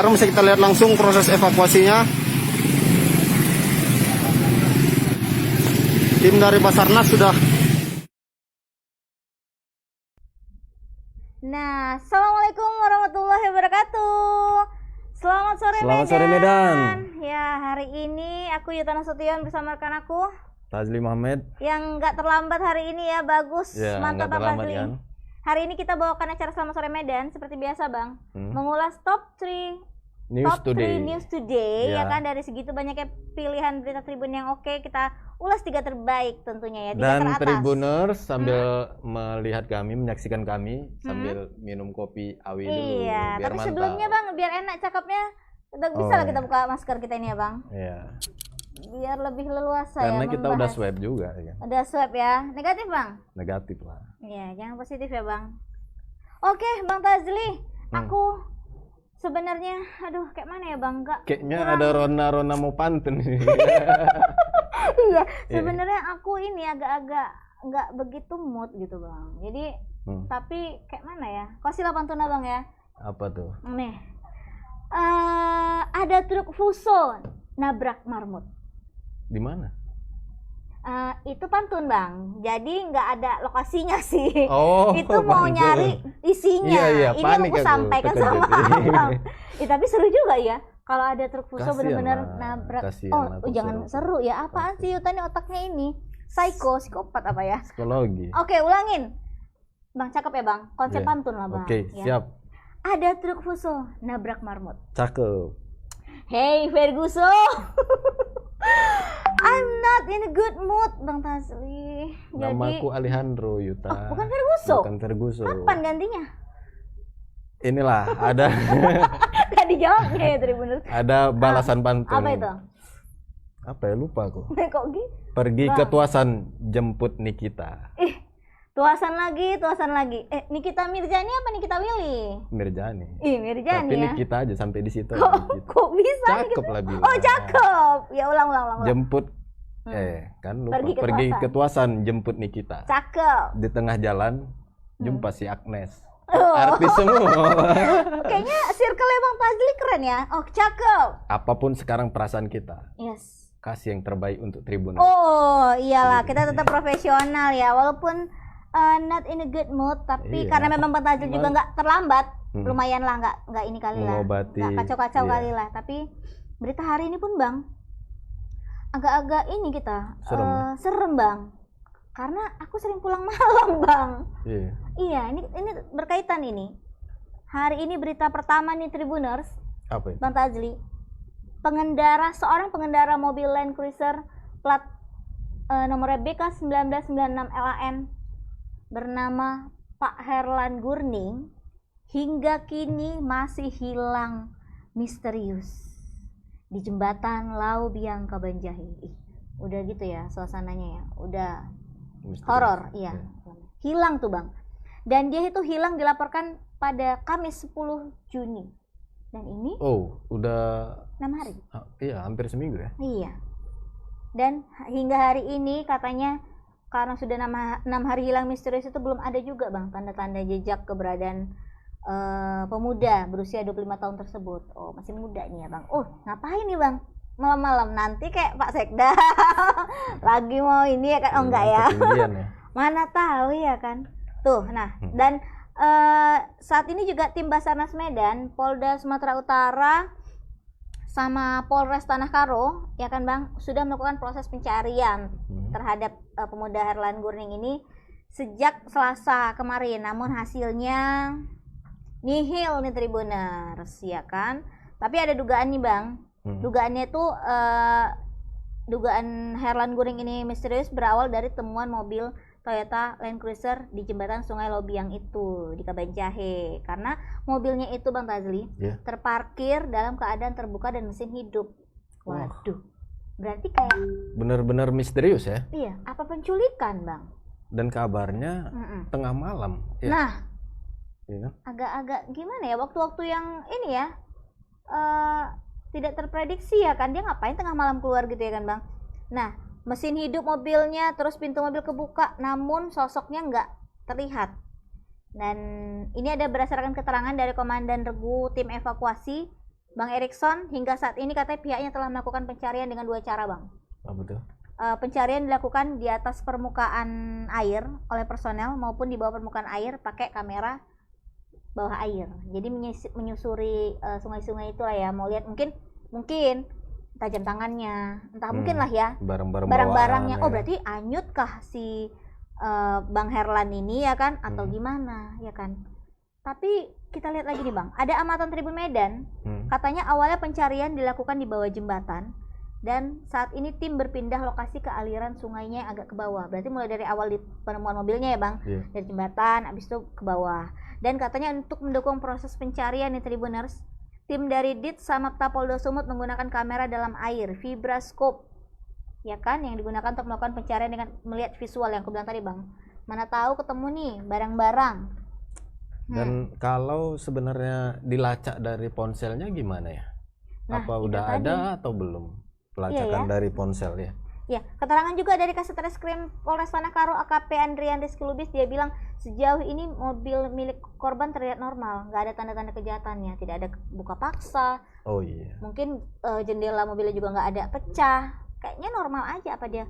Sekarang bisa kita lihat langsung proses evakuasinya. Tim dari Basarnas sudah. Nah, assalamualaikum warahmatullahi wabarakatuh. Selamat sore Medan. Ya, hari ini aku Yuta Nasution bersama rekan aku Tazli Muhammad. yang nggak terlambat hari ini ya, bagus. Ya, Mantap nggak Bang terlambat, Tazli. kan? Hari ini kita bawakan acara Selamat Sore Medan seperti biasa Bang. Mengulas top 3 News Today. News Today ya Ya. kan, dari segitu banyaknya pilihan berita Tribun yang oke, kita ulas 3 terbaik tentunya ya, 3 Dan teratas. Tribuners sambil melihat kami, menyaksikan kami sambil minum kopi awi dulu. Iya, biar tapi mantap. sebelumnya Bang, biar enak cakepnya, udah bisa lah kita buka masker kita ini ya Bang. Iya. Biar lebih leluasa ya Karena kita udah membahas. swab juga ya. Udah swab ya. Negatif Bang? Negatif lah. Iya, jangan positif ya Bang. Oke Bang Tazli, aku sebenarnya aduh kayak mana ya Bang, Kayaknya ada Rona mau pantun nih. iya, sebenarnya aku ini agak-agak nggak begitu mood gitu Bang. Jadi tapi kayak mana ya? Kasih pantun Bang ya. Apa tuh? Nih. Ada truk fuso nabrak marmut. Di mana? Itu pantun Bang, jadi nggak ada lokasinya sih. Oh, itu mau pantun. nyari isinya. Iya, Ini yang panik aku aku, sampaikan terkejut. sama Abang. Tapi seru juga ya kalau ada truk fuso Kasian benar-benar lah, nabrak. kasian Oh, aku, jangan seru ya. Apaan sih Yuta nih otaknya ini? Psikopat apa ya? Psikologi. Oke, ulangin. Bang, cakep ya Bang. Konsep Iya. pantun lah Bang. Oke, ya. siap. Ada truk fuso nabrak marmut. Cakep. Hey Ferguson. I'm not in a good mood Bang Tazli. Namaku Alejandro Yuta. Oh, bukan Ferguson. Bukan Ferguson. Kapan gantinya? Inilah ada Gak dijawabnya ya Tribuners. ada balasan pantun. Apa itu? Apa ya, lupa aku. Kok gitu? Pergi ke Tuasan jemput Nikita. Tuasan lagi. Nikita Mirjani apa Nikita Willy? Mirjani. Mirjani Tapi ya. Nikita aja sampai di situ. Kok bisa? Cakep Nikita? lah bilang. Oh cakep. Ya ulang. Jemput kan lupa. Pergi ke Tuasan jemput Nikita. Cakep. Di tengah jalan jumpa si Agnes. Artis semua. Kayaknya circle Bang Tazli keren ya. Oh cakep. Apapun sekarang perasaan kita, Yes. kasih yang terbaik untuk Tribun. Oh iyalah, kita tetap profesional ya, walaupun not in a good mood, tapi Iya. karena memang Bang Tazli juga Cuman- nggak terlambat, lumayan lah, nggak ini kali lah, Mengobati, nggak kacau-kacau iya. kali lah. Tapi berita hari ini pun Bang, agak-agak ini kita Serem ya? serem Bang, karena aku sering pulang malam Bang. Iya. Iya, ini berkaitan ini. Hari ini berita pertama nih Tribuners, Apa itu? Bang Tazli. Seorang pengendara mobil Land Cruiser plat nomor BK1996 LAN bernama Pak Herlan Gurning hingga kini masih hilang misterius di jembatan Lau Biang Kabanjahe. Udah gitu ya suasananya ya, udah Misterius. horor, iya. Hilang tuh Bang. Dan dia itu hilang dilaporkan pada Kamis 10 Juni. Dan ini Oh, udah 6 hari. iya, hampir seminggu ya. Iya. Dan hingga hari ini katanya karena sudah 6 hari hilang misterius itu belum ada juga Bang tanda-tanda jejak keberadaan pemuda berusia 25 tahun tersebut. Oh, masih muda nih ya Bang. Ngapain nih Bang? Malam-malam nanti kayak Pak Sekda lagi mau ini ya kan? Oh enggak ya. Ketinggian ya. Mana tahu ya kan. Tuh, nah, dan saat ini juga tim Basarnas Medan, Polda Sumatera Utara sama Polres Tanah Karo, ya kan Bang, sudah melakukan proses pencarian terhadap pemuda Herlan Gurning ini sejak Selasa kemarin. Namun hasilnya nihil nih Tribuners, ya kan. Tapi ada dugaan nih Bang. Dugaannya itu dugaan Herlan Gurning ini misterius berawal dari temuan mobil Toyota Land Cruiser di jembatan Sungai Lobiang itu di Kabanjahe, karena mobilnya itu Bang Tazli terparkir dalam keadaan terbuka dan mesin hidup. Waduh, berarti kayak Bener-bener misterius ya. iya, apa penculikan Bang? Dan kabarnya tengah malam. Ya. Nah, Iya. agak-agak gimana ya waktu-waktu yang ini ya tidak terprediksi ya kan, dia ngapain tengah malam keluar gitu ya kan Bang. Nah, mesin hidup mobilnya, terus pintu mobil kebuka, namun sosoknya nggak terlihat. Dan ini ada berdasarkan keterangan dari Komandan Regu Tim Evakuasi Bang Erikson, hingga saat ini katanya pihaknya telah melakukan pencarian dengan 2 cara, Bang. Apa tuh? Pencarian dilakukan di atas permukaan air oleh personel maupun di bawah permukaan air pakai kamera bawah air. Jadi menyusuri sungai-sungai itu lah ya. Mau lihat mungkin entah jam tangannya, entah mungkin lah ya barang-barangnya. Oh, berarti anyut kah si Bang Herlan ini ya kan, atau gimana ya kan? Tapi kita lihat lagi nih Bang, ada amatan Tribun Medan. Katanya awalnya pencarian dilakukan di bawah jembatan dan saat ini tim berpindah lokasi ke aliran sungainya yang agak ke bawah. Berarti mulai dari awal di penemuan mobilnya ya Bang, dari jembatan habis itu ke bawah. Dan katanya untuk mendukung proses pencarian nih Tribuners, tim dari Dit Samapta Polda Sumut menggunakan kamera dalam air, vibrascope, ya kan, yang digunakan untuk melakukan pencarian dengan melihat visual yang aku bilang tadi Bang. Mana tahu ketemu nih barang-barang. Dan kalau sebenarnya dilacak dari ponselnya gimana ya? Nah, apa itu udah tadi. ada atau belum pelacakan dari ponsel ya? Ya, keterangan juga dari Kasat Reskrim Polres Tanah Karo AKP Andrian Rizky Lubis, dia bilang sejauh ini mobil milik korban terlihat normal, nggak ada tanda-tanda kejahatannya, tidak ada buka paksa. Oh iya. Mungkin jendela mobilnya juga nggak ada pecah, kayaknya normal aja. Apa dia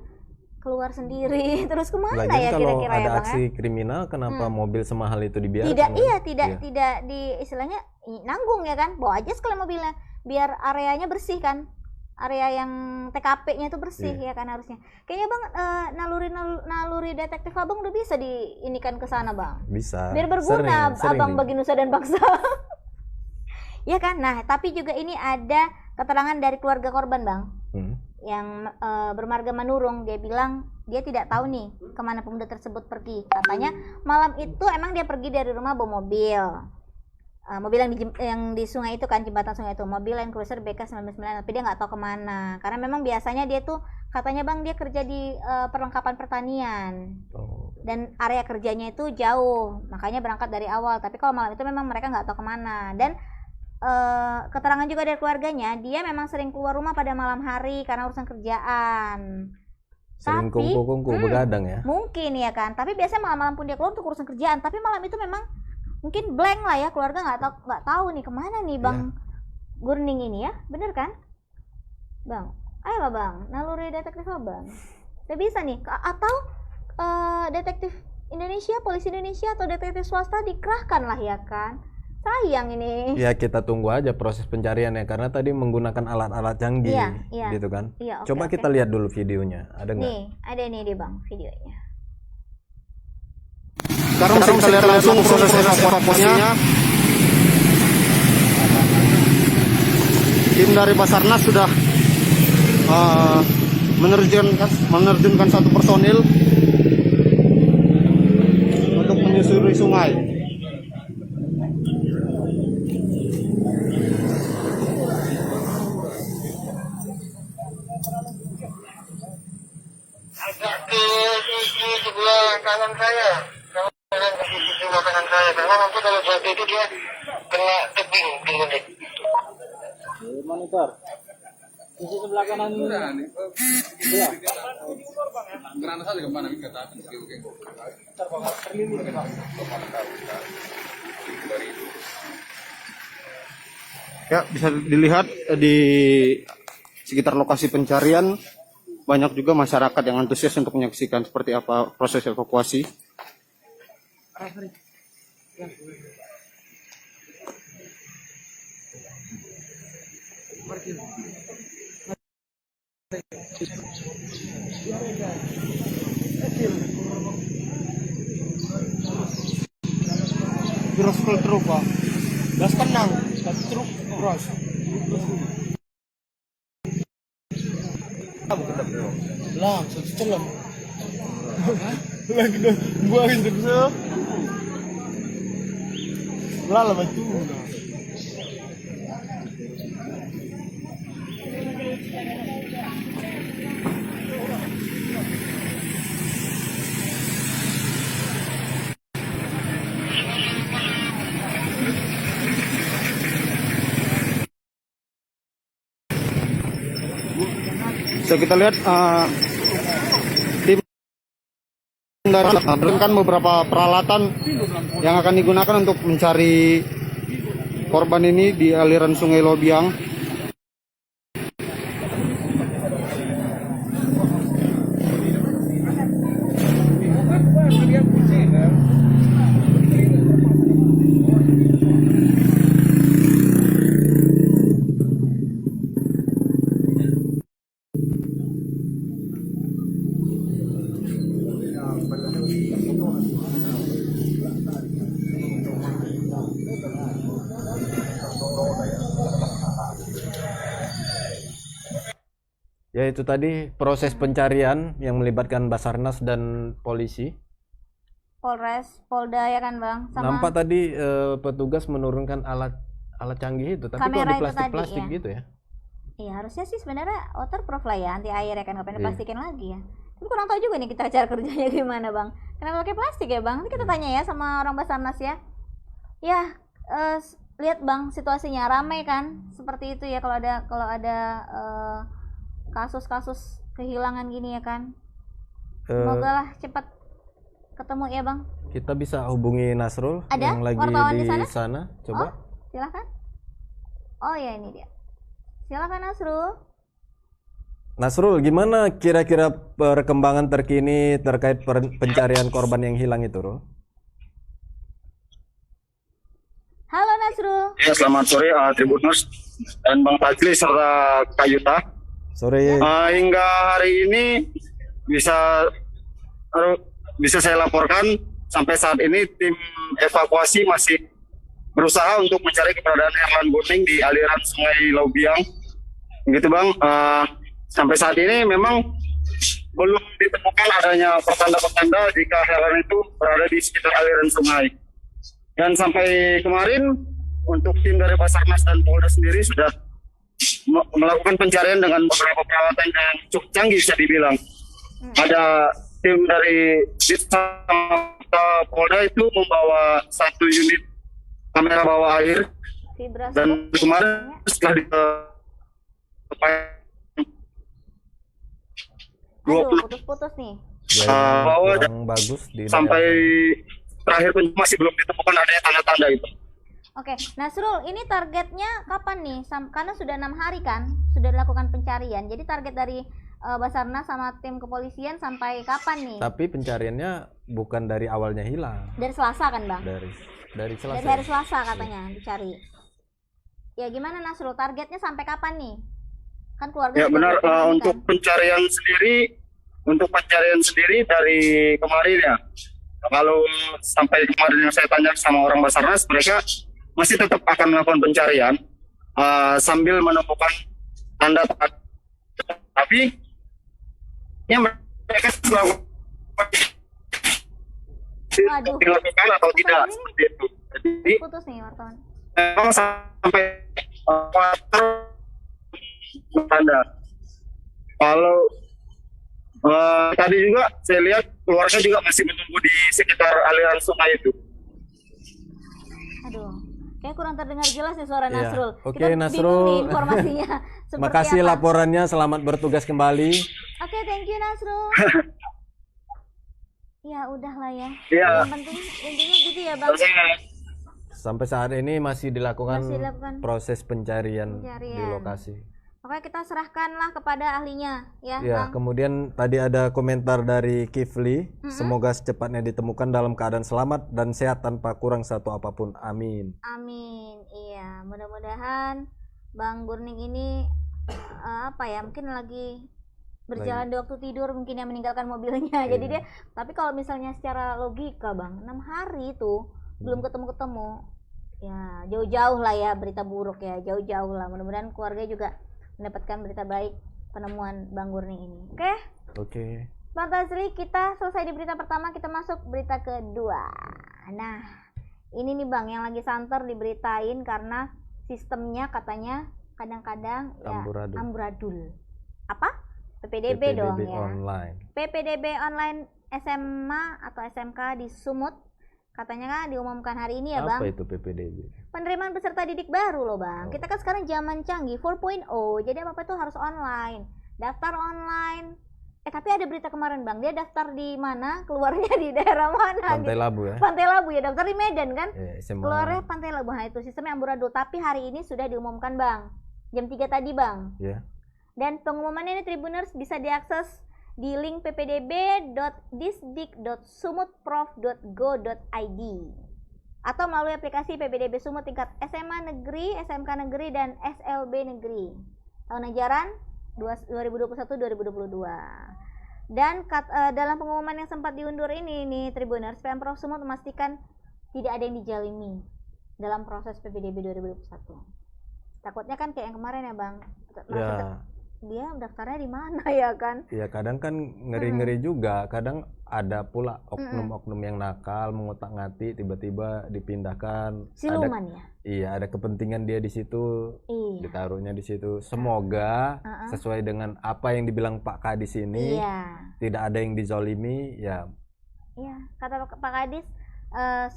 keluar sendiri terus kemana Lagian ya kalau kira-kira ada ya Bang aksi ya? kriminal, kenapa mobil semahal itu dibiarkan? Tidak, kan? tidak di istilahnya nanggung ya kan, bawa aja sekalian mobilnya biar areanya bersih kan, area yang TKP-nya itu bersih ya kan harusnya. Kayaknya Bang naluri detektif Abang udah bisa diinikan ke sana Bang. Bisa. Biar berguna Sering Abang bagi nusa dan bangsa. Ya kan. Nah, tapi juga ini ada keterangan dari keluarga korban Bang. Yang bermarga Manurung, dia bilang dia tidak tahu nih kemana pemuda tersebut pergi. Katanya malam itu emang dia pergi dari rumah bawa mobil. Mobil yang di sungai itu kan, jembatan sungai itu, mobil Land Cruiser BK999, tapi dia nggak tahu kemana karena memang biasanya dia tuh katanya Bang dia kerja di perlengkapan pertanian dan area kerjanya itu jauh, makanya berangkat dari awal. Tapi kalau malam itu memang mereka nggak tahu kemana. Dan keterangan juga dari keluarganya, dia memang sering keluar rumah pada malam hari karena urusan kerjaan. Sering Tapi kungku-kungku begadang ya. mungkin ya kan, tapi biasanya malam-malam pun dia keluar untuk urusan kerjaan. Tapi malam itu memang mungkin blank lah ya, keluarga nggak tahu nih kemana nih Bang Gurning ini ya, bener kan Bang? Ayolah Bang, naluri detektif Abang saya bisa nih, atau detektif Indonesia, polisi Indonesia atau detektif swasta dikerahkan lah ya kan. Sayang ini Ya kita tunggu aja proses pencariannya karena tadi menggunakan alat-alat canggih gitu kan. Coba kita lihat dulu videonya, ada nggak? Nih, ada nih deh Bang videonya. Sekarang kita lihat langsung proses evakuasinya. Tim dari Basarnas sudah menerjunkan 1 personil untuk menyusuri sungai. Agak ke sisi sebelah kanan saya. Sisi sebelah kanan saya. Karena nanti kalau jatuh itu dia kena tebing di unit. Monitor. Sisi sebelah kanan. Ya. Kerana saja kemana ini kata Ya, bisa dilihat di sekitar lokasi pencarian banyak juga masyarakat yang antusias untuk menyaksikan seperti apa proses evakuasi. Terus truk Pak. Gas tenang, truk terus. Lang, satu celam. Lagi dah buangin terus. Lala batu. Bisa kita lihat tim dari menurunkan beberapa peralatan yang akan digunakan untuk mencari korban ini di aliran Sungai Lobiang. Ya itu tadi proses pencarian yang melibatkan Basarnas dan polisi. Polres, Polda ya kan bang? Sama Nampak tadi petugas menurunkan alat canggih itu, tapi kok kamera di itu plastik-plastik tadi, ya? gitu ya? Iya harusnya sih sebenarnya waterproof lah ya, anti air ya kan, ngapain Iya. diplastikin lagi ya. Tapi kurang tahu juga nih kita cara kerjanya gimana bang. Kenapa pakai plastik ya bang? Nanti kita tanya ya sama orang Basarnas ya. Ya lihat bang situasinya ramai kan, seperti itu ya kalau ada kasus-kasus kehilangan gini ya kan. Semoga lah cepat ketemu ya bang. Kita bisa hubungi Nasrul Ada yang lagi wartawan di di sana? sana. Coba. Oh, silakan. Oh ya ini dia. Silakan Nasrul. Nasrul, gimana kira-kira perkembangan terkini terkait pencarian korban yang hilang itu, Rul? Halo Nasrul. Ya, selamat sore Tribunus dan Bang Fadli serta Kak Yuta. Sore. Hingga hari ini bisa saya laporkan sampai saat ini tim evakuasi masih berusaha untuk mencari keberadaan hewan kuning di aliran Sungai Lobiang. Gitu Bang. Sampai saat ini memang belum ditemukan adanya pertanda-pertanda jika hewan itu berada di sekitar aliran sungai. Dan sampai kemarin untuk tim dari Basarnas dan Polda sendiri sudah melakukan pencarian dengan beberapa peralatan yang cukup canggih bisa dibilang. Ada tim dari Polda itu membawa 1 unit kamera bawah air, Vibrasi. dan kemarin setelah Aduh, putus-putus nih. bawah Kurang bagus di sampai daerah. terakhir pun masih belum ditemukan adanya tanda-tanda itu. Oke, Nasrul, ini targetnya kapan nih? Karena sudah 6 hari kan, sudah dilakukan pencarian. Jadi target dari Basarnas sama tim kepolisian sampai kapan nih? Tapi pencariannya bukan dari awalnya hilang. Dari Selasa kan, Bang? Dari Selasa. Dari hari Selasa katanya dicari. Ya gimana Nasrul, targetnya sampai kapan nih? Kan keluarga Ya juga benar, bertanya, untuk kan? pencarian sendiri dari kemarin ya. Kalau sampai kemarin yang saya tanya sama orang Basarnas, mereka masih tetap akan melakukan pencarian sambil menemukan tanda. Tapi ya mereka selalu Waduh. dilakukan atau tidak seperti itu. Jadi Putus nih wartawan. memang sampai tanda. Kalau tadi juga saya lihat keluarga juga masih menunggu di sekitar aliran sungai itu. Aduh, kayak kurang terdengar jelas nih suara Iya. Nasrul. Oke, Kita Nasrul. bingung nih informasinya. Seperti Makasih apa. laporannya, selamat bertugas kembali. Oke, thank you Nasrul. Ya udahlah ya. Iya. Yang penting intinya gitu ya Bang. Sampai saat ini masih dilakukan Masih dilakukan proses pencarian di pencarian. lokasi. Pokoknya kita serahkanlah kepada ahlinya ya, Ya, Bang. kemudian tadi ada komentar dari Kifli, semoga secepatnya ditemukan dalam keadaan selamat dan sehat tanpa kurang satu apapun. Amin. Amin. Iya, mudah-mudahan Bang Gurning ini apa ya, mungkin lagi berjalan di waktu tidur, mungkin yang meninggalkan mobilnya. Jadi dia, tapi kalau misalnya secara logika Bang, 6 hari itu belum ketemu-ketemu. Ya, jauh-jauh lah ya berita buruk ya, jauh-jauh lah. Mudah-mudahan keluarga juga mendapatkan berita baik penemuan Bang Gurning ini. Oke? Oke. Bang Tasri, kita selesai di berita pertama, kita masuk berita kedua. Nah, ini nih Bang yang lagi santer diberitain karena sistemnya katanya kadang-kadang ya amburadul. Apa? PPDB dong ya. Online. PPDB online SMA atau SMK di Sumut katanya kan diumumkan hari ini ya Bang. Apa itu PPDB? Penerimaan peserta didik baru loh Bang. Kita kan sekarang zaman canggih 4.0, jadi apa-apa itu harus online. Daftar online, tapi ada berita kemarin Bang, dia daftar di mana, keluarnya di daerah mana Pantai gitu. Labu ya. Pantai Labu ya, daftar di Medan kan. SMA. Keluarnya Pantai Labu. Nah, itu sistemnya amburadul, tapi hari ini sudah diumumkan Bang. Jam 3 tadi Bang. Iya. Dan pengumumannya ini Tribuners bisa diakses di link ppdb.disdik.sumutprof.go.id atau melalui aplikasi PPDB Sumut tingkat SMA Negeri, SMK Negeri, dan SLB Negeri. Tahun ajaran 2021-2022. Dan dalam pengumuman yang sempat diundur ini nih Tribuners, Pemprov Sumut memastikan tidak ada yang dijalimi dalam proses PPDB 2021. Takutnya kan kayak yang kemarin ya Bang. Ya. Dia daftarnya di mana ya kan? Ya kadang kan ngeri-ngeri juga, kadang ada pula oknum-oknum yang nakal, mengotak-ngatik, tiba-tiba dipindahkan. Siluman ya? Iya, ada kepentingan dia di situ, Iya. ditaruhnya di situ. Semoga sesuai dengan apa yang dibilang Pak Kadis ini, tidak ada yang dizolimi, ya. Iya, kata Pak Kadis,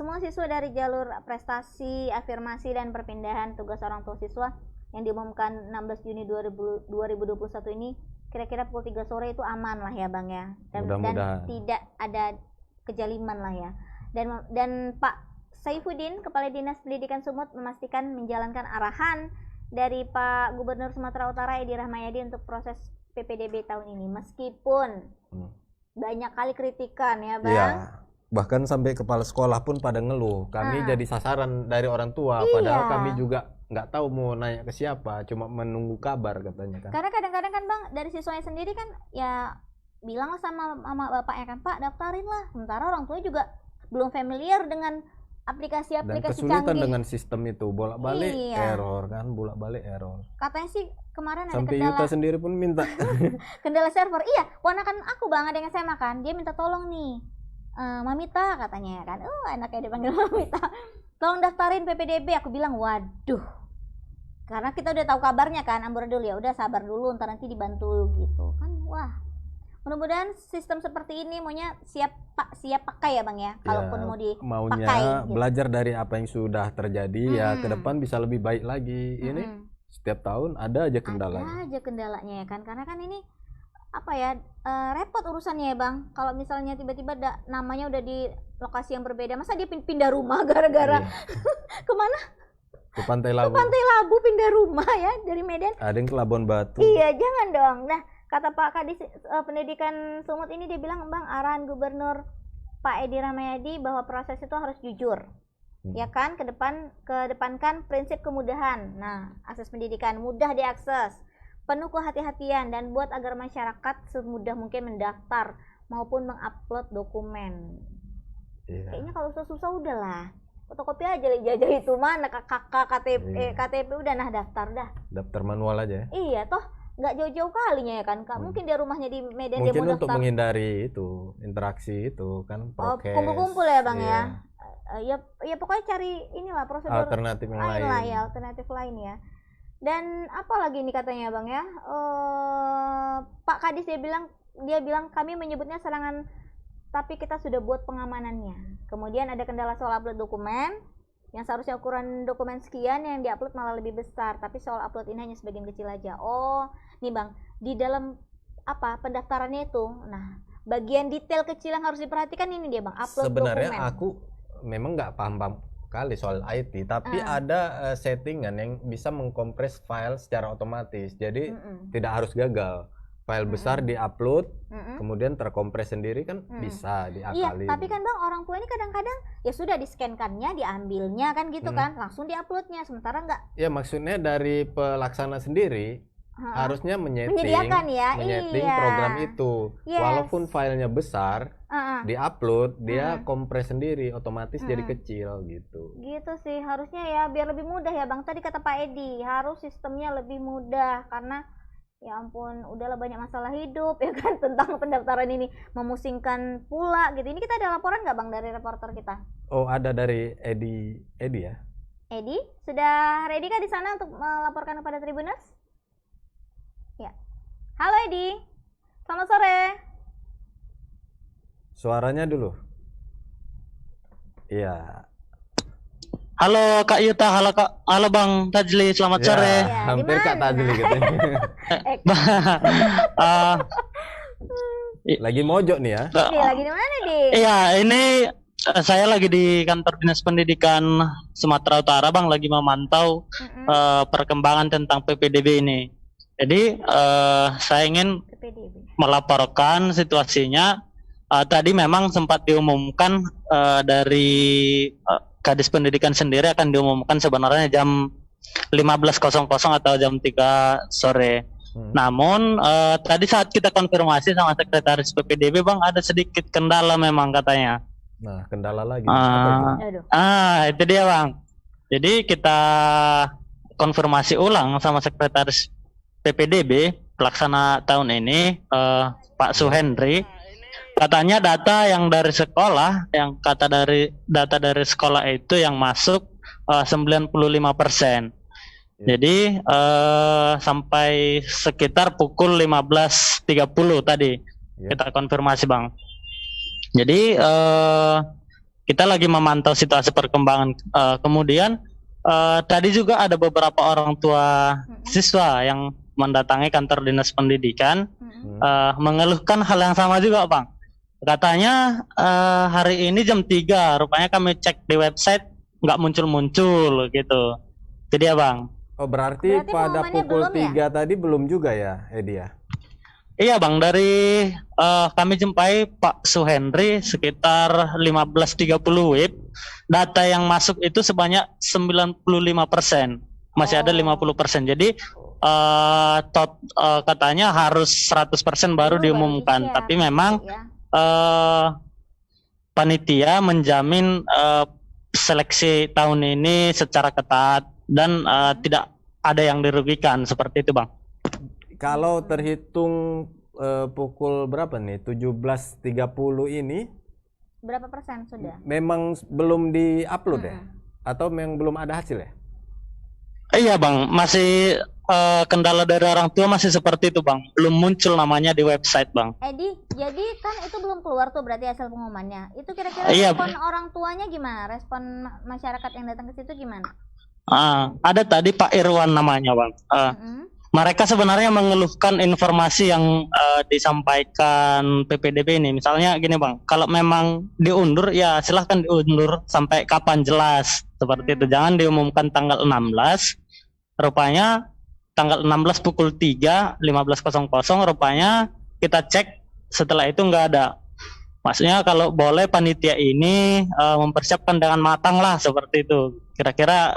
semua siswa dari jalur prestasi, afirmasi, dan perpindahan tugas orang tua siswa yang diumumkan 16 Juni 2021 ini kira-kira pukul 3 sore itu aman lah ya Bang ya, dan tidak ada kejaliman lah ya. Dan Pak Saifuddin, Kepala Dinas Pendidikan Sumut, memastikan menjalankan arahan dari Pak Gubernur Sumatera Utara Edi Rahmayadi untuk proses PPDB tahun ini, meskipun banyak kali kritikan ya Bang. Iya. Bahkan sampai kepala sekolah pun pada ngeluh, kami jadi sasaran dari orang tua, padahal kami juga nggak tahu mau nanya ke siapa, cuma menunggu kabar katanya kan. Karena kadang-kadang kan Bang, dari siswanya sendiri kan ya bilang sama bapaknya kan, Pak daftarin lah, sementara orang tua juga belum familiar dengan aplikasi-aplikasi dan kesulitan canggih dengan sistem itu, bolak-balik error kan, bolak-balik error. Katanya sih kemarin ada Sampai kendala, Yuta sendiri pun minta kendala server. Iya, ponakan aku Bang ada yang SMA kan, dia minta tolong nih, Mamita katanya kan, enaknya dipanggil Mamita, tolong daftarin PPDB. Aku bilang waduh, karena kita udah tahu kabarnya kan, amburadul ya udah sabar dulu, ntar nanti dibantu gitu kan. Wah, mudah-mudahan sistem seperti ini maunya siap pakai ya Bang ya, kalaupun mau dipakai maunya gitu. belajar dari apa yang sudah terjadi ya, ke depan bisa lebih baik lagi. Ini setiap tahun ada aja kendalanya. Ada aja kendalanya ya kan, karena kan ini apa ya, repot urusannya ya Bang. Kalau misalnya tiba-tiba namanya udah di lokasi yang berbeda, masa dia pindah rumah gara-gara kemana? Ke Pantai Labu. Ke Pantai Labu pindah rumah ya dari Medan. Ada yang ke Labuan Batu. Iya, jangan dong. Nah, kata Pak Kadis Pendidikan Sumut ini, dia bilang Bang, arahan Gubernur Pak Edi Rahmayadi bahwa proses itu harus jujur. Ya kan, kedepankan prinsip kemudahan. Nah, akses pendidikan mudah diakses, penuh kehati-hatian, dan buat agar masyarakat semudah mungkin mendaftar maupun mengupload dokumen. Kayaknya kalau susah-susah udahlah, fotokopi aja ijazah itu, mana kakak KTP udah, nah daftar dah. Daftar manual aja ya. Iya, toh nggak jauh-jauh kalinya ya kan, mungkin dia rumahnya di Medan, mungkin dia mau untuk daftar. Menghindari itu interaksi itu kan, prokes. Kumpul-kumpul ya Bang ya. Ya pokoknya cari inilah prosedur alternatif yang lain lah ya, alternatif lain ya. Dan apa lagi nih katanya Bang ya, Pak Kadis dia bilang kami menyebutnya serangan, tapi kita sudah buat pengamanannya. Kemudian ada kendala soal upload dokumen, yang seharusnya ukuran dokumen sekian, yang diupload malah lebih besar, tapi soal upload ini hanya sebagian kecil aja. Oh nih Bang, di dalam pendaftarannya itu, nah bagian detail kecil yang harus diperhatikan ini dia Bang, upload sebenarnya dokumen. Aku memang nggak paham kali soal IT, tapi ada settingan yang bisa mengkompres file secara otomatis, jadi tidak harus gagal. File besar diupload, kemudian terkompres sendiri kan bisa diakali. Iya, tapi kan Bang, orang tua ini kadang-kadang ya sudah di-scan-kannya, diambilnya kan gitu kan, langsung diuploadnya, sementara nggak. Ya maksudnya dari pelaksana sendiri harusnya menyediakan program itu, walaupun filenya besar, diupload, dia kompres sendiri, otomatis jadi kecil gitu. Gitu sih harusnya ya, biar lebih mudah ya Bang. Tadi kata Pak Edi, harus sistemnya lebih mudah, karena ya ampun, udahlah banyak masalah hidup ya kan tentang pendaftaran ini, memusingkan pula gitu. Ini kita ada laporan nggak Bang dari reporter kita? Oh, ada dari Edi ya. Edi, sudah ready kah di sana untuk melaporkan kepada Tribuners? Ya. Halo Edi, selamat sore. Suaranya dulu. Iya. Halo Kak Yuta, halo Bang Tajli, selamat sore. Ya, hampir Kak Tajli gitu. Lagi mojok nih ya. Di lagi di mana, Di? Iya, ini saya lagi di kantor Dinas Pendidikan Sumatera Utara, Bang, lagi memantau perkembangan tentang PPDB ini. Jadi saya ingin PPDB. melaporkan situasinya. Tadi memang sempat diumumkan dari Kadis Pendidikan sendiri akan diumumkan sebenarnya jam 15.00 atau jam 3 sore. Namun tadi saat kita konfirmasi sama Sekretaris PPDB, Bang, ada sedikit kendala memang katanya. Nah, kendala lagi. Apa itu? Aduh. Itu dia, Bang. Jadi kita konfirmasi ulang sama Sekretaris PPDB pelaksana tahun ini, Pak Suhendri. Katanya data yang dari sekolah, data dari sekolah itu yang masuk 95%. Jadi sampai sekitar pukul 15.30 tadi kita konfirmasi, Bang. Jadi kita lagi memantau situasi perkembangan. Kemudian tadi juga ada beberapa orang tua siswa yang mendatangi kantor Dinas Pendidikan mengeluhkan hal yang sama juga, Bang. Katanya hari ini jam 3, rupanya kami cek di website nggak muncul-muncul gitu. Itu dia, Bang. Oh, berarti pada pengumumannya pukul belum 3 tadi belum juga ya, Edi ya? Iya, Bang, dari kami jumpai Pak Suhendri sekitar 15.30 WIB. Data yang masuk itu sebanyak 95%. Masih ada 50%. Jadi katanya harus 100% baru diumumkan. Tapi memang panitia menjamin seleksi tahun ini secara ketat dan tidak ada yang dirugikan, seperti itu, Bang. Kalau terhitung pukul berapa nih? 17.30 ini Berapa persen sudah? memang belum di-upload ya? Atau memang belum ada hasil ya? Iya, Bang, masih kendala dari orang tua masih seperti itu, Bang. Belum muncul namanya di website, Bang. Edi, jadi kan itu belum keluar tuh berarti hasil pengumumannya. Itu kira-kira Iya, respon orang tuanya gimana? Respon masyarakat yang datang ke situ gimana? Ada tadi Pak Irwan namanya, Bang. Mereka sebenarnya mengeluhkan informasi yang disampaikan PPDB ini. Misalnya gini, Bang, kalau memang diundur ya silahkan diundur sampai kapan jelas, seperti itu. Jangan diumumkan tanggal 16. Rupanya tanggal 16 pukul 3, 15.00 rupanya kita cek setelah itu nggak ada. Maksudnya kalau boleh panitia ini mempersiapkan dengan matang lah, seperti itu. Kira-kira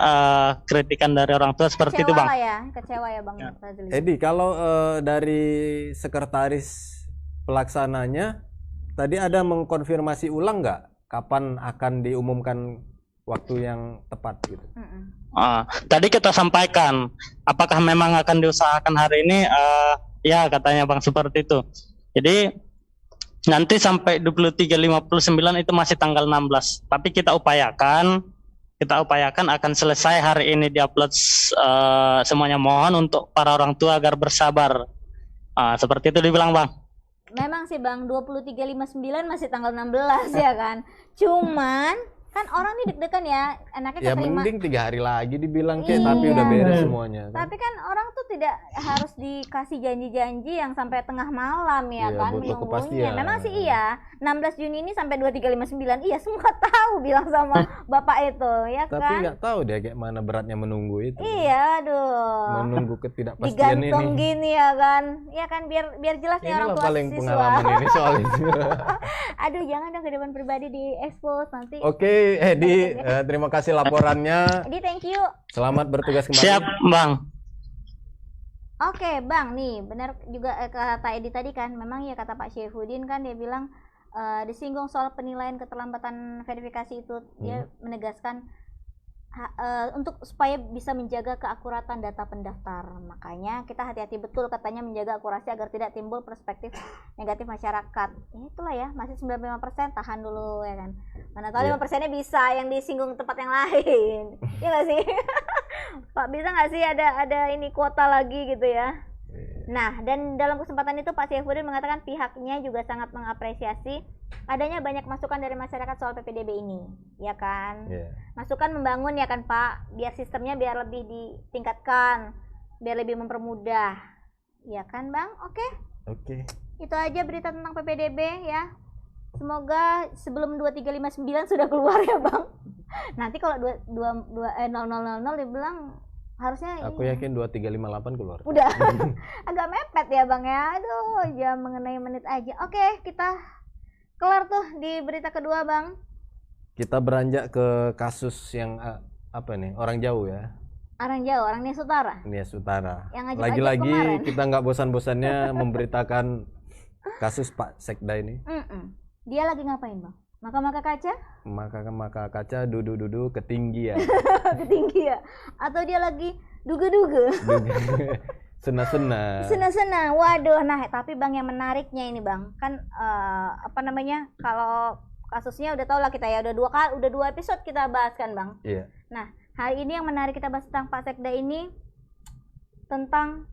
kritikan dari orang tua seperti itu, Bang. Kecewa ya, Bang Fazli. Edi, kalau dari sekretaris pelaksananya tadi ada mengkonfirmasi ulang nggak kapan akan diumumkan waktu yang tepat gitu? Tadi kita sampaikan apakah memang akan diusahakan hari ini, ya katanya, Bang, seperti itu. Jadi nanti sampai 23.59 itu masih tanggal 16. Tapi kita upayakan akan selesai hari ini diupload semuanya. Mohon untuk para orang tua agar bersabar. Seperti itu dibilang, Bang. Memang sih, Bang, 23.59 masih tanggal 16 ya kan. Cuman kan orang nih deg-degan ya, enaknya Ya keterima. mending 3 hari lagi dibilang kayak, Iya. tapi udah beres semuanya. Tapi kan orang tuh tidak harus dikasih janji-janji yang sampai tengah malam ya Iya, kan, butuh bingung-bingungnya. kepastian. Memang sih iya, 16 Juni ini sampai 23.59, iya semua tahu bilang sama Bapak itu, ya Tapi kan? nggak tahu deh kayak mana beratnya menunggu itu. Iya, aduh. Menunggu ketidakpastian Digantung ini. gini ya kan. Ya kan biar jelas nih orang Inilah tua paling siswa. pengalaman ini soal itu. Aduh, jangan dong kehidupan pribadi di expose nanti. Oke, Edi, terima kasih laporannya. Jadi thank you. Selamat bertugas kembali. Siap, Bang. Oke, Bang, nih benar juga kata Edi tadi kan, memang ya kata Pak Syaifuddin kan, dia bilang disinggung soal penilaian keterlambatan verifikasi itu. Dia menegaskan untuk supaya bisa menjaga keakuratan data pendaftar. Makanya kita hati-hati betul katanya menjaga akurasi agar tidak timbul perspektif negatif masyarakat. Ya itulah ya, masih 95%, tahan dulu ya kan. Mana tahu 5%-nya bisa yang disinggung tempat yang lain. Iya nggak sih? Pak, bisa nggak sih ada ini kuota lagi gitu ya? Nah, dan dalam kesempatan itu Pak Syaifuddin mengatakan pihaknya juga sangat mengapresiasi adanya banyak masukan dari masyarakat soal PPDB ini, ya kan? Masukan membangun ya kan, Pak, biar sistemnya biar lebih ditingkatkan, biar lebih mempermudah, ya kan, Bang? Oke. Itu aja berita tentang PPDB ya. Semoga sebelum 2359 sudah keluar ya Bang. Nanti kalau 0000 dibilang harusnya Aku ini. yakin 2358 keluar. Udah agak mepet ya Bang ya. Aduh, jam mengenai menit aja. Oke, kita kelar tuh di berita kedua Bang. Kita beranjak ke kasus yang apa nih? Orang jauh ya. Orang jauh, orang Nias Utara. Nias Utara. Yang ngajak-ngajak Lagi-lagi kemarin. kita nggak bosan-bosannya memberitakan kasus Pak Sekda ini. Dia lagi ngapain Bang? Maka kaca? Maka kaca duduk-duduk ketinggian. Ketinggian. Atau dia lagi duga-duga? Sena-sena. Sena-sena. Waduh, nah tapi Bang yang menariknya ini Bang, kan apa namanya? Kalau kasusnya udah tau lah kita ya, udah dua episode kita bahas kan Bang. Iya. Nah, hari ini yang menarik kita bahas tentang Pak Sekda ini tentang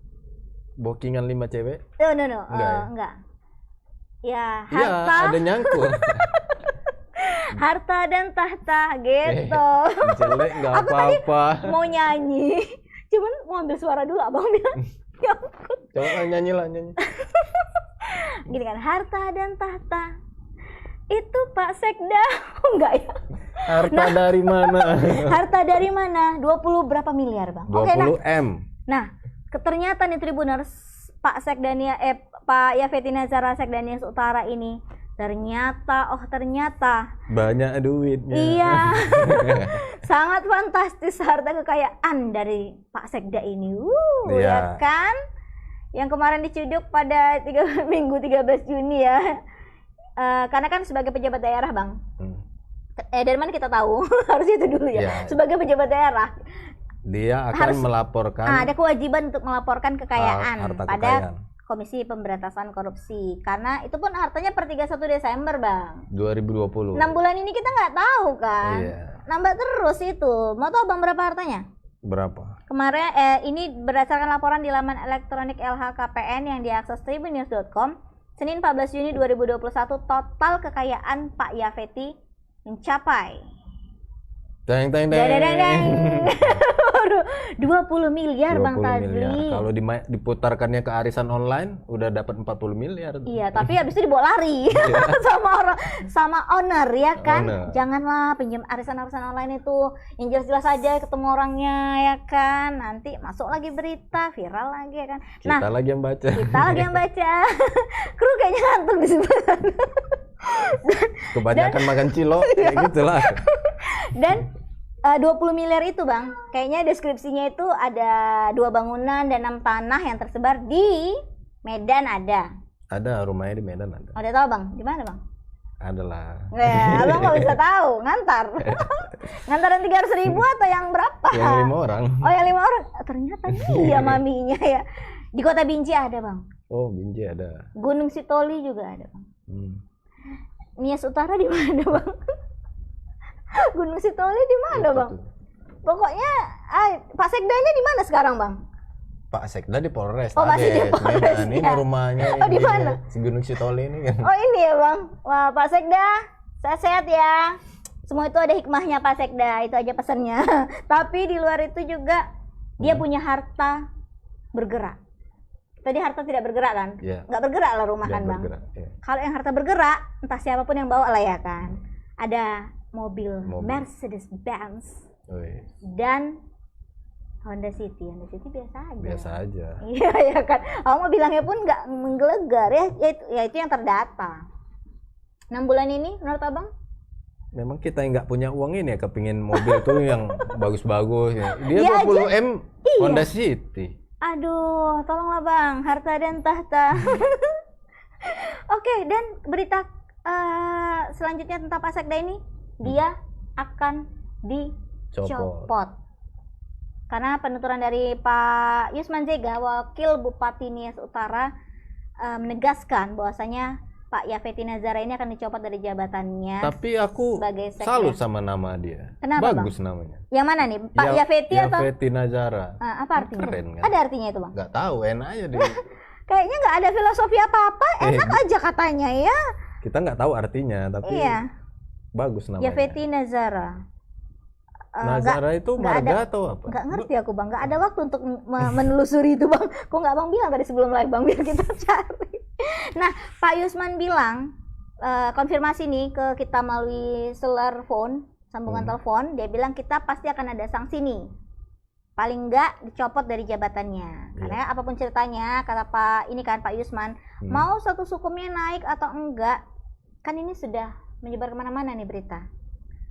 Bookingan 5 cewek. no. Enggak. Ya, Iya, harta, ada nyangkut. harta dan tahta gitu. Jelek nggak Aku tadi apa-apa. mau nyanyi, cuman mau ambil suara dulu Abang bilang. Nyangkut. Coba nyanyi lah, nyanyi. Gini kan, harta dan tahta itu Pak Sekda. Enggak ya? Harta dari mana? Harta dari mana? 20 berapa miliar Bang? 20 Oke, M. nah ternyata nih Tribuners, Pak Sekdania Pak Yafeti Nazara Sekdanias Utara ini ternyata Banyak duitnya. iya sangat fantastis harta kekayaan dari Pak Sekda ini. Iya. Ya kan? Yang kemarin diciduk pada Minggu 13 Juni ya. Karena kan sebagai pejabat daerah Bang. Dari mana kita tahu? Harusnya itu dulu ya. Iya. Sebagai pejabat daerah Dia akan Harus- melaporkan ada kewajiban untuk melaporkan kekayaan harta pada kekayaan. Komisi Pemberantasan Korupsi. Karena itu pun hartanya per 31 Desember Bang. 2020. 6 bulan ini kita nggak tahu kan. Iya. Nambah terus itu. Mau tahu Bang berapa hartanya? Berapa? Kemarin ini berdasarkan laporan di laman elektronik LHKPN yang diakses tribunnews.com, Senin 14 Juni 2021 total kekayaan Pak Yafeti mencapai Deng. 20 miliar Bang 20 tadi. miliar. Kalau diputarkannya ke arisan online udah dapat 40 miliar. Iya, tapi habis itu dibawa lari sama owner ya kan. Owner. Janganlah pinjam arisan-arisan online itu yang jelas-jelas aja ketemu orangnya ya kan. Nanti masuk lagi berita, viral lagi ya kan. Kita lagi yang baca. Kita lagi yang baca. Kru kayaknya ngantuk di sebelah. Kebanyakan makan cilok kayak gitulah. Dan 20 miliar itu Bang, kayaknya deskripsinya itu ada 2 bangunan dan 6 tanah yang tersebar di Medan ada. Ada rumahnya di Medan ada. Udah tahu Bang, di mana Bang? Adalah. Ya, Abang nggak bisa tahu, ngantar. Ngantaran 300.000 atau yang berapa? Yang 5 orang. Oh, yang 5 orang. Ternyata dia maminya ya. Di Kota Binjai ada Bang. Oh, Binjai ada. Gunung Sitoli juga ada Bang. Nias Utara di mana Bang? Gunung Sitoli di mana Itu Bang? tuh. Pokoknya Pak Sekdanya di mana sekarang Bang? Pak Sekda di Polres. Oh, masih di Ades, Polres, Medan. Ini ya. rumahnya. Oh, di ini mana? Si Gunung Sitoli ini kan. Oh ini ya Bang. Wah Pak Sekda, sehat-sehat ya. Semua itu ada hikmahnya Pak Sekda, itu aja pesannya. Tapi di luar itu juga dia punya harta bergerak. Tadi harta tidak bergerak kan? Iya. Nggak bergerak lah rumah Yang kan Bang. bergerak, iya. Kalau yang harta bergerak, entah siapapun yang bawa lah ya kan. Ada mobil. Mercedes Benz Wih, dan Honda City. Honda City biasa aja. biasa aja. Iya ya kan. Aku mau bilangnya pun nggak menggelegar ya. Itu yang terdata. 6 bulan ini menurut Abang? Memang kita yang nggak punya uang ini ya kepingin mobil tuh yang bagus-bagus ya. Dia Dia 20 M Iya. Honda City. Aduh, tolonglah Bang, harta dan tahta. Oke, dan berita selanjutnya tentang Pak Sekda ini, dia akan dicopot. Karena penuturan dari Pak Yusman Zega, Wakil Bupati Nias Utara, menegaskan bahwasanya Pak Yafeti Nazara ini akan dicopot dari jabatannya. Tapi aku sebagai sekda. salut sama nama dia. Kenapa, Bagus namanya. Yang mana nih? Pak Yafeti atau Yafeti Nazara. apa artinya? Keren kan? Ada artinya itu Bang? Nggak tahu, enak aja deh. Kayaknya nggak ada filosofi apa-apa, enak aja katanya ya. Kita nggak tahu artinya, tapi Iya. bagus namanya. Yafeti Nazara. Nazara itu nggak marga atau apa? Nggak ngerti aku Bang, nggak ada waktu untuk menelusuri itu Bang. Kok nggak Bang bilang tadi sebelum live Bang, biar kita cari. Nah, Pak Yusman bilang konfirmasi nih ke kita melalui phone, sambungan telepon, dia bilang kita pasti akan ada sanksi nih. Paling enggak dicopot dari jabatannya. Karena apapun ceritanya, kata Pak Yusman, mau status hukumnya naik atau enggak, kan ini sudah menyebar kemana-mana nih berita.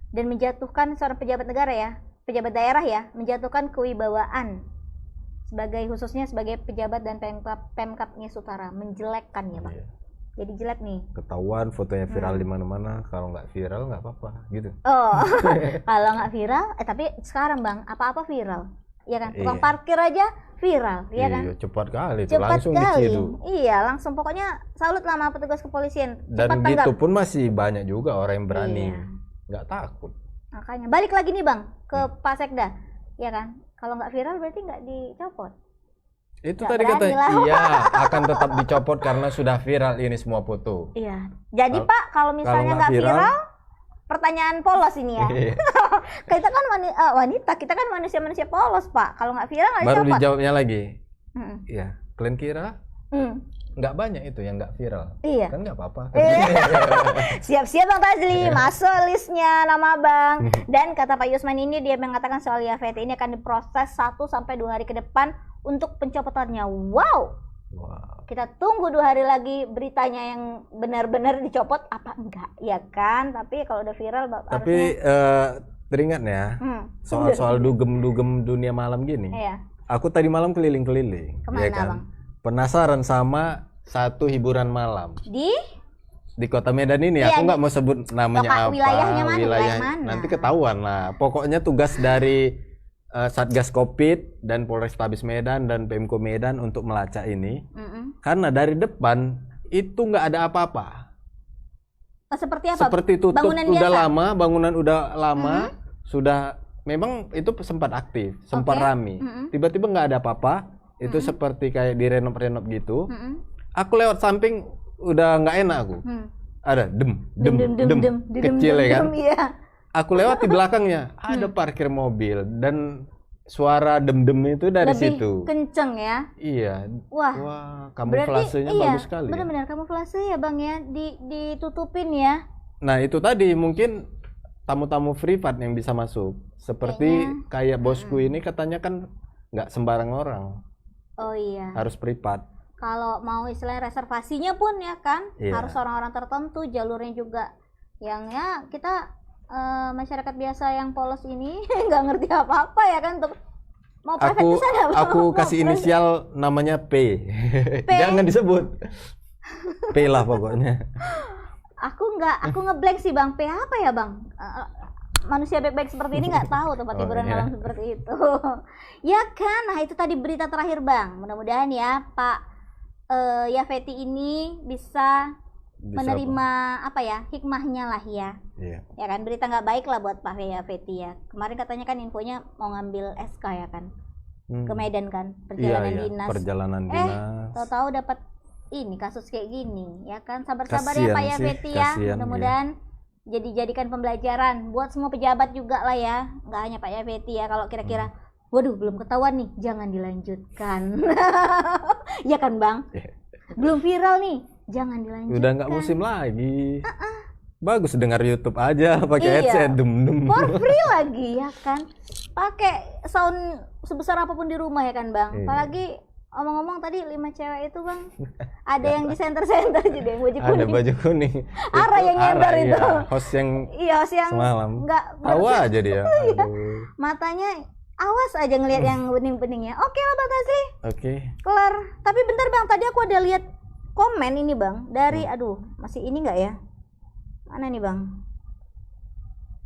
Dan menjatuhkan seorang pejabat negara ya, pejabat daerah ya, menjatuhkan kewibawaan khususnya sebagai pejabat dan Pemkapnya Utara, menjelekkan ya Bang. Jadi jelek nih. Ketahuan fotonya viral di mana-mana, kalau nggak viral nggak apa-apa gitu. Oh, kalau nggak viral, tapi sekarang Bang, apa-apa viral. Ya kan, tukang parkir aja viral, ya kan? Iya, cepat kali itu, Cepat langsung kali. dicidu. Iya, langsung pokoknya salut lah sama petugas kepolisian. Dan Cepat gitu tanggap. pun masih banyak juga orang yang berani, Iya. nggak takut. Makanya balik lagi nih Bang ke Pak Sekda, ya kan? Kalau nggak viral berarti nggak dicopot. Itu Nggak tadi kata, berani lah. iya akan tetap dicopot karena sudah viral ini semua foto. Iya. Jadi Kalau- Pak, kalau misalnya nggak nggak viral, viral, pertanyaan polos ini ya. Iya. Kita kan wanita, kita kan manusia-manusia polos Pak. Kalau nggak viral nggak Baru dicopot. dijawabnya lagi, Mm-mm. iya. Kalian kira Mm. nggak banyak itu yang nggak viral? Iya. Kan nggak apa-apa. Siap-siap Bang Tazli, masuk listnya nama Bang. Dan kata Pak Yusman ini dia mengatakan soal Yafeti ini akan diproses 1-2 hari ke depan untuk pencopotannya. Wow. Wow. Kita tunggu 2 hari lagi beritanya yang benar-benar dicopot apa enggak, ya kan? Tapi kalau udah viral Tapi teringat ya soal dugem dunia malam gini. Iya. Aku tadi malam keliling-keliling, Kemana, ya kan? Bang? Penasaran sama satu hiburan malam di Kota Medan ini. Iya, Aku nggak mau sebut namanya apa, wilayahnya mana, wilayah mana? nanti ketahuan lah. Pokoknya tugas dari Satgas Covid dan Polrestabes Medan dan Pemko Medan untuk melacak ini. Karena dari depan itu nggak ada apa-apa. Seperti apa? Seperti tutup, Bangunan udah biasa? lama, bangunan udah lama, sudah memang itu sempat aktif, sempat Oke. rame. Tiba-tiba nggak ada apa-apa, itu seperti kayak direnov-renov gitu. Aku lewat samping udah nggak enak aku. Ada dem kecil ya kan. Iya. Aku lewat di belakangnya ada parkir mobil dan suara dem-dem itu dari Lebih situ. kenceng ya. Iya. Wah. Kamuflasenya iya, bagus sekali. benar-benar kamuflase ya Bang ya, ditutupin ya. Nah itu tadi mungkin tamu-tamu privat yang bisa masuk. Seperti kayak bosku ini katanya kan nggak sembarang orang, Oh iya. harus privat. Kalau mau istilahnya reservasinya pun ya kan, Iya. harus orang-orang tertentu, jalurnya juga yang ya kita masyarakat biasa yang polos ini nggak ngerti apa-apa ya kan, untuk mau private Aku bisa nggak, Bang? aku Mau kasih private. inisial namanya P. Jangan disebut. P lah pokoknya. Aku ngeblank sih Bang, P apa ya Bang? Manusia baik-baik seperti ini nggak tahu tempat Oh, hiburan iya. malam seperti itu. Ya kan, nah itu tadi berita terakhir Bang. Mudah-mudahan ya Pak Yafeti ini bisa menerima apa ya, hikmahnya lah ya. Iya. Ya kan, berita nggak baik lah buat Pak Yafeti ya. Kemarin katanya kan infonya mau ngambil SK ya kan, ke Medan kan, perjalanan Iya, dinas. perjalanan dinas. Tahu-tahu dapat ini kasus kayak gini ya kan. Sabar-sabar ya Kasian Pak sih, Yafeti ya. kasian, Mudah-mudahan jadikan pembelajaran buat semua pejabat juga lah ya, nggak hanya Pak Yafeti ya. Kalau kira-kira waduh belum ketahuan nih, jangan dilanjutkan. Ya kan Bang, belum viral nih, jangan dilanjutkan. Udah nggak musim lagi. Bagus dengar YouTube aja pakai Iya. headset dem. For free lagi ya kan, pakai sound sebesar apapun di rumah ya kan Bang. Iya. Apalagi omong-omong tadi 5 cewek itu Bang, ada yang di center-center juga yang baju Ada kuning. baju kuning. Ara yang nyender Ara, itu. iya. Host yang Iya, yang semalam. nggak Tahu aja dia. Aduh. matanya awas aja ngelihat yang bening-beningnya. Oke lah Bang Tasli, Oke. kelar. Tapi bentar Bang, tadi aku ada lihat komen ini Bang dari aduh masih ini nggak ya? Mana nih Bang?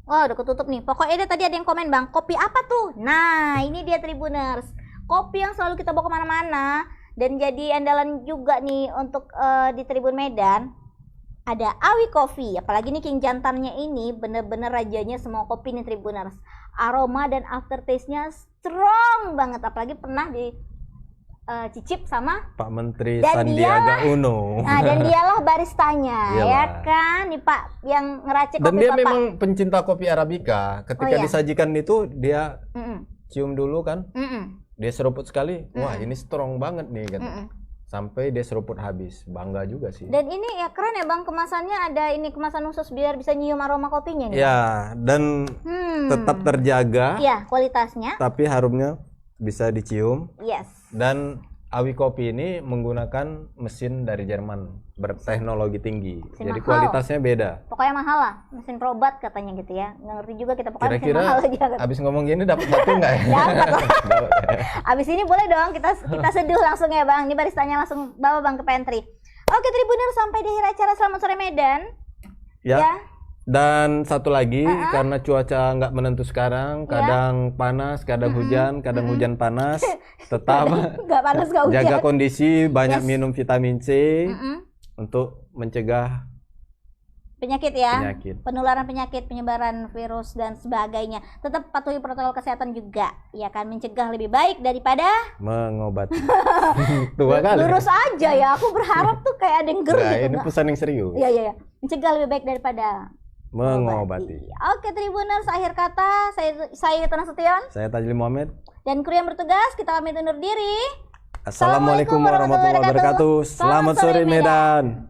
Wah udah ketutup nih. Pokoknya tadi ada yang komen Bang, kopi apa tuh? Nah ini dia Tribuners, kopi yang selalu kita bawa kemana-mana dan jadi andalan juga nih untuk di Tribun Medan. Ada Awi Coffee, apalagi nih King Jantannya ini bener-bener rajanya semua kopi nih Tribuners. Aroma dan aftertaste-nya strong banget, apalagi pernah di cicip sama Pak Menteri Dan Sandiaga Uno. nah dan dialah baristanya ya Iyalah. kan nih Pak yang ngeracik Dan kopi dia Bapak. memang pencinta kopi Arabica. Ketika Oh, iya. disajikan itu dia Mm-mm. cium dulu kan. Mm-mm. Dia seruput sekali. Wah, ini strong banget nih kan. Mm-mm. sampai dia seruput habis. Bangga juga sih. Dan ini ya keren ya Bang, kemasannya ada ini kemasan khusus biar bisa nyium aroma kopinya nih. Ya, dan tetap terjaga. Iya, kualitasnya. Tapi harumnya bisa dicium. Yes. Dan Awi Kopi ini menggunakan mesin dari Jerman berteknologi tinggi. Mesin Jadi mahal. kualitasnya beda. Pokoknya mahal lah, mesin probat katanya gitu ya. Nggak ngerti juga kita, pokoknya mesin Kira-kira mahal aja. abis ngomong gini dapat satu nggak ya? Dapat lah. Abis ini boleh dong kita seduh langsung ya Bang. Ini baristanya langsung bawa Bang ke pantry. Oke Tribuners, sampai di akhir acara Selamat Sore Medan. Ya. Dan satu lagi, karena cuaca nggak menentu sekarang, kadang panas, kadang hujan, kadang hujan panas, tetap Nggak panas nggak hujan. jaga kondisi, banyak Yes. minum vitamin C untuk mencegah Penyakit ya, penyakit. penularan penyakit, penyebaran virus dan sebagainya. Tetap patuhi protokol kesehatan juga, ya kan, mencegah lebih baik daripada Mengobati. Tua kali. lurus aja ya. Aku berharap tuh kayak ada yang ger Nah, gitu. ini Nggak? pesan yang serius. Iya iya. Mencegah lebih baik daripada Mengobati. Oke Tribuners, akhir kata saya Yuta Nasution Saya Tajli Muhammad. dan kru yang bertugas kita pamit undur diri. Assalamualaikum warahmatullahi wabarakatuh. Selamat sore Medan.